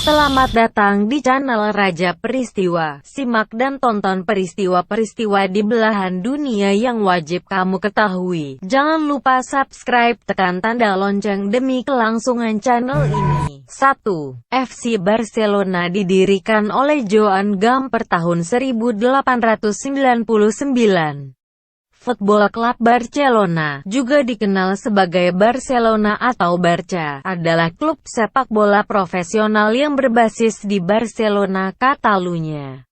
Selamat datang di channel Raja Peristiwa. Simak dan tonton peristiwa-peristiwa di belahan dunia yang wajib kamu ketahui. Jangan lupa subscribe, tekan tanda lonceng demi kelangsungan channel ini. 1. FC Barcelona didirikan oleh Joan Gamper tahun 1899. Football Club Barcelona, juga dikenal sebagai Barcelona atau Barça, adalah klub sepak bola profesional yang berbasis di Barcelona, Catalunya,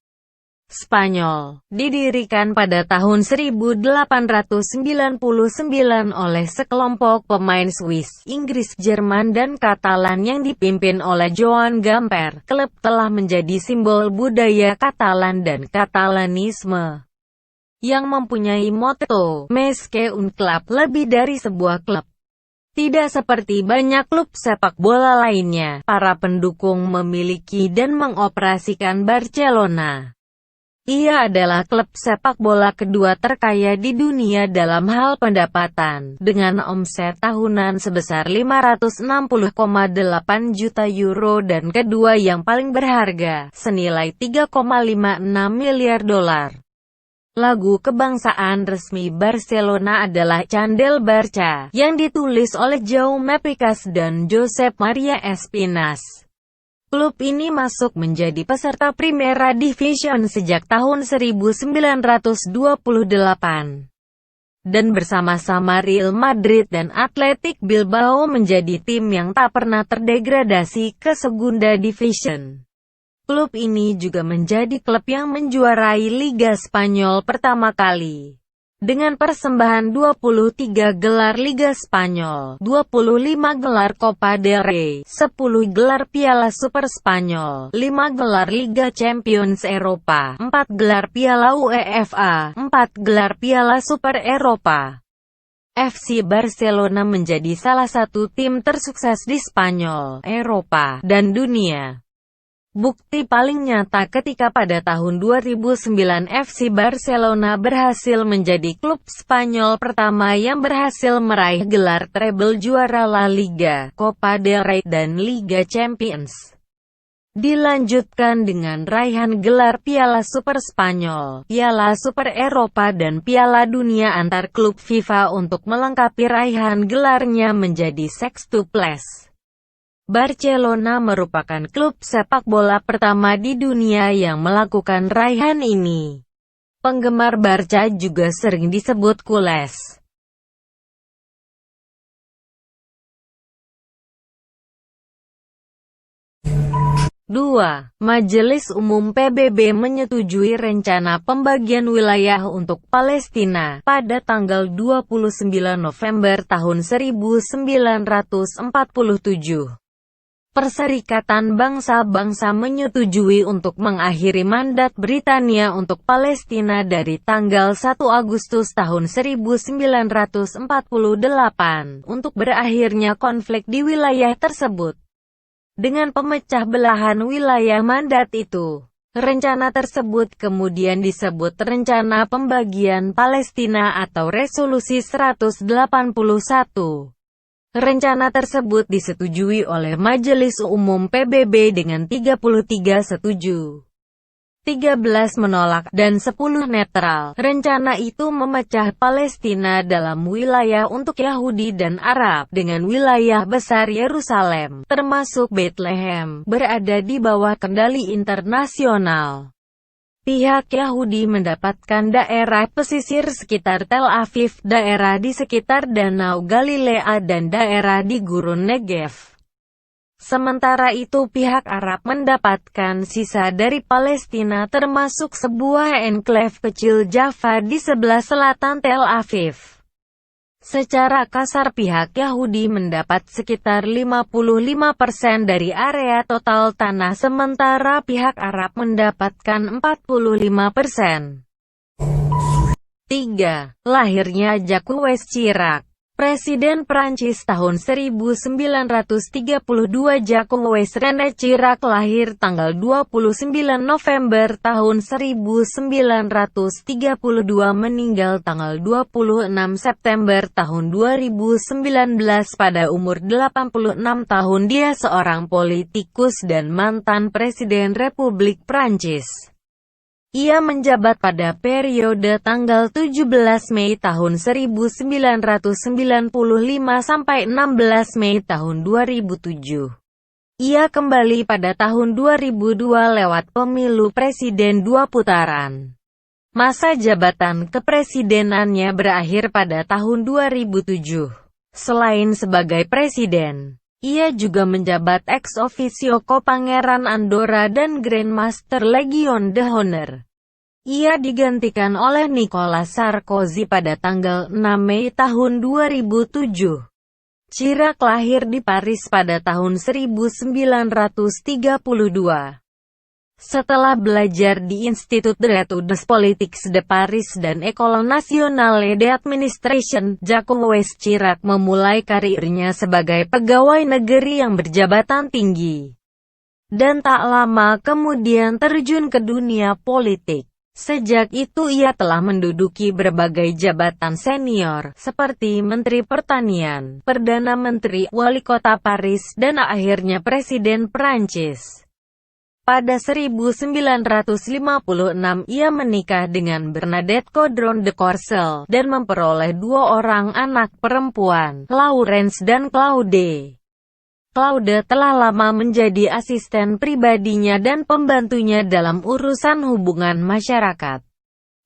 Spanyol. Didirikan pada tahun 1899 oleh sekelompok pemain Swiss, Inggris, Jerman dan Katalan yang dipimpin oleh Joan Gamper. Klub telah menjadi simbol budaya Katalan dan Katalanisme, yang mempunyai motto, "Més que un club", lebih dari sebuah klub. Tidak seperti banyak klub sepak bola lainnya, para pendukung memiliki dan mengoperasikan Barcelona. Ia adalah klub sepak bola kedua terkaya di dunia dalam hal pendapatan, dengan omset tahunan sebesar 560,8 juta euro dan kedua yang paling berharga, senilai 3,56 miliar dolar. Lagu kebangsaan resmi Barcelona adalah Candel Barça, yang ditulis oleh Jaume Picas dan Josep Maria Espinas. Klub ini masuk menjadi peserta Primera Division sejak tahun 1928. Dan bersama-sama Real Madrid dan Athletic Bilbao menjadi tim yang tak pernah terdegradasi ke Segunda Division. Klub ini juga menjadi klub yang menjuarai Liga Spanyol pertama kali, dengan persembahan 23 gelar Liga Spanyol, 25 gelar Copa del Rey, 10 gelar Piala Super Spanyol, 5 gelar Liga Champions Eropa, 4 gelar Piala UEFA, 4 gelar Piala Super Eropa. FC Barcelona menjadi salah satu tim tersukses di Spanyol, Eropa, dan dunia. Bukti paling nyata ketika pada tahun 2009 FC Barcelona berhasil menjadi klub Spanyol pertama yang berhasil meraih gelar treble juara La Liga, Copa del Rey, dan Liga Champions. Dilanjutkan dengan raihan gelar Piala Super Spanyol, Piala Super Eropa dan Piala Dunia antar klub FIFA untuk melengkapi raihan gelarnya menjadi sextupless. Barcelona merupakan klub sepak bola pertama di dunia yang melakukan raihan ini. Penggemar Barca juga sering disebut culés. 2. Majelis Umum PBB menyetujui rencana pembagian wilayah untuk Palestina pada tanggal 29 November tahun 1947. Perserikatan Bangsa-Bangsa menyetujui untuk mengakhiri mandat Britania untuk Palestina dari tanggal 1 Agustus tahun 1948, untuk berakhirnya konflik di wilayah tersebut. Dengan pemecah belahan wilayah mandat itu, rencana tersebut kemudian disebut Rencana Pembagian Palestina atau Resolusi 181. Rencana tersebut disetujui oleh Majelis Umum PBB dengan 33 setuju, 13 menolak, dan 10 netral. Rencana itu memecah Palestina dalam wilayah untuk Yahudi dan Arab, dengan wilayah besar Yerusalem, termasuk Bethlehem, berada di bawah kendali internasional. Pihak Yahudi mendapatkan daerah pesisir sekitar Tel Aviv, daerah di sekitar Danau Galilea dan daerah di Gurun Negev. Sementara itu pihak Arab mendapatkan sisa dari Palestina termasuk sebuah enklave kecil Jaffa di sebelah selatan Tel Aviv. Secara kasar pihak Yahudi mendapat sekitar 55% dari area total tanah, sementara pihak Arab mendapatkan 45%. 3. Lahirnya Jacques Chirac. Presiden Prancis tahun 1932 Jacques René Chirac lahir tanggal 29 November tahun 1932 meninggal tanggal 26 September tahun 2019 pada umur 86 tahun. Dia seorang politikus dan mantan Presiden Republik Prancis. Ia menjabat pada periode tanggal 17 Mei tahun 1995 sampai 16 Mei tahun 2007. Ia kembali pada tahun 2002 lewat pemilu presiden 2 putaran. Masa jabatan kepresidenannya berakhir pada tahun 2007. Selain sebagai presiden, ia juga menjabat ex officio Pangeran Andorra dan Grand Master Legion d'Honneur. Ia digantikan oleh Nicolas Sarkozy pada tanggal 6 Mei tahun 2007. Chirac lahir di Paris pada tahun 1932. Setelah belajar di Institut d'études politiques de Paris dan École nationale d'administration, Jacques Chirac memulai karirnya sebagai pegawai negeri yang berjabatan tinggi. Dan tak lama kemudian terjun ke dunia politik. Sejak itu ia telah menduduki berbagai jabatan senior, seperti Menteri Pertanian, Perdana Menteri, Wali Kota Paris, dan akhirnya Presiden Prancis. Pada 1956 ia menikah dengan Bernadette Caudron de Courcelles, dan memperoleh 2 orang anak perempuan, Laurence dan Claude. Claude telah lama menjadi asisten pribadinya dan pembantunya dalam urusan hubungan masyarakat.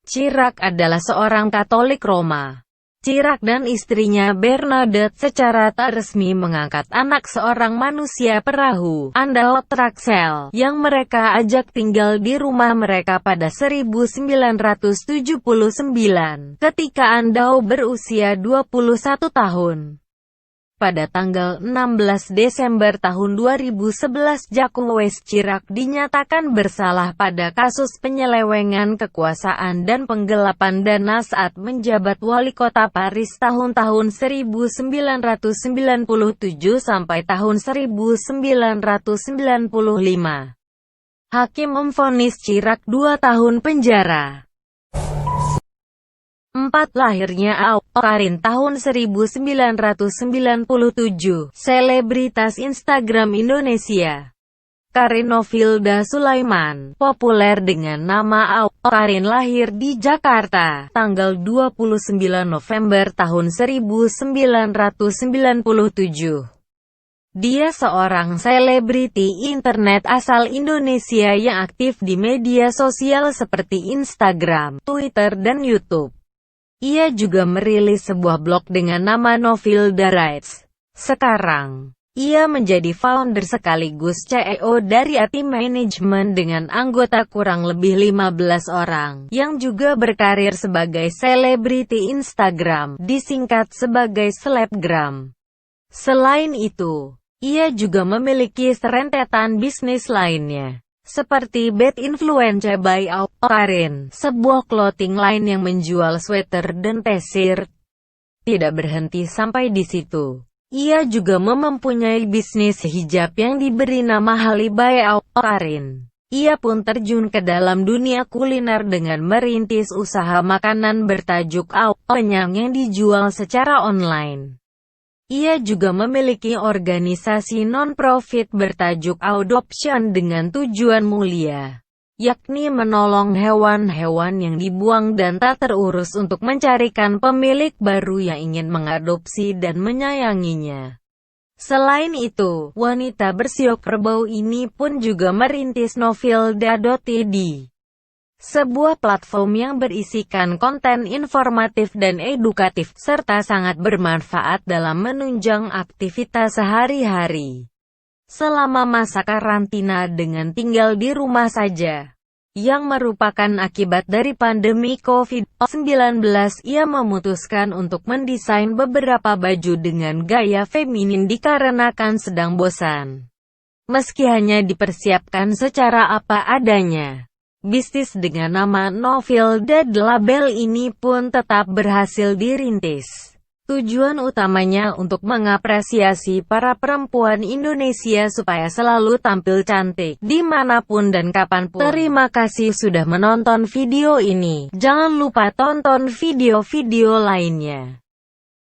Chirac adalah seorang Katolik Roma. Chirac dan istrinya Bernadette secara tak resmi mengangkat anak seorang manusia perahu, Andal Traxel, yang mereka ajak tinggal di rumah mereka pada 1979, ketika Andau berusia 21 tahun. Pada tanggal 16 Desember tahun 2011 Jacques Chirac dinyatakan bersalah pada kasus penyelewengan kekuasaan dan penggelapan dana saat menjabat wali kota Paris tahun-tahun 1997 sampai tahun 1995. Hakim memvonis Chirac 2 tahun penjara. 4. Lahirnya Karin tahun 1997, selebritas Instagram Indonesia. Karin Novilda Sulaiman, populer dengan nama Karin, lahir di Jakarta, tanggal 29 November tahun 1997. Dia seorang selebriti internet asal Indonesia yang aktif di media sosial seperti Instagram, Twitter, dan YouTube. Ia juga merilis sebuah blog dengan nama Novilda Writes. Sekarang, ia menjadi founder sekaligus CEO dari tim manajemen dengan anggota kurang lebih 15 orang, yang juga berkarir sebagai selebriti Instagram, disingkat sebagai selebgram. Selain itu, ia juga memiliki serentetan bisnis lainnya, seperti Bad Influence by Karin, sebuah clothing line yang menjual sweater dan t-shirt. Tidak berhenti sampai di situ. Ia juga mempunyai bisnis hijab yang diberi nama Hali by Karin. Ia pun terjun ke dalam dunia kuliner dengan merintis usaha makanan bertajuk Penyang yang dijual secara online. Ia juga memiliki organisasi non-profit bertajuk Adoption dengan tujuan mulia, yakni menolong hewan-hewan yang dibuang dan tak terurus untuk mencarikan pemilik baru yang ingin mengadopsi dan menyayanginya. Selain itu, wanita bersiok kerbau ini pun juga merintis Novilda.id, sebuah platform yang berisikan konten informatif dan edukatif, serta sangat bermanfaat dalam menunjang aktivitas sehari-hari. Selama masa karantina dengan tinggal di rumah saja, yang merupakan akibat dari pandemi COVID-19, ia memutuskan untuk mendesain beberapa baju dengan gaya feminin dikarenakan sedang bosan. Meski hanya dipersiapkan secara apa adanya, bisnis dengan nama Novilda Label ini pun tetap berhasil dirintis. Tujuan utamanya untuk mengapresiasi para perempuan Indonesia supaya selalu tampil cantik, dimanapun dan kapanpun. Terima kasih sudah menonton video ini. Jangan lupa tonton video-video lainnya.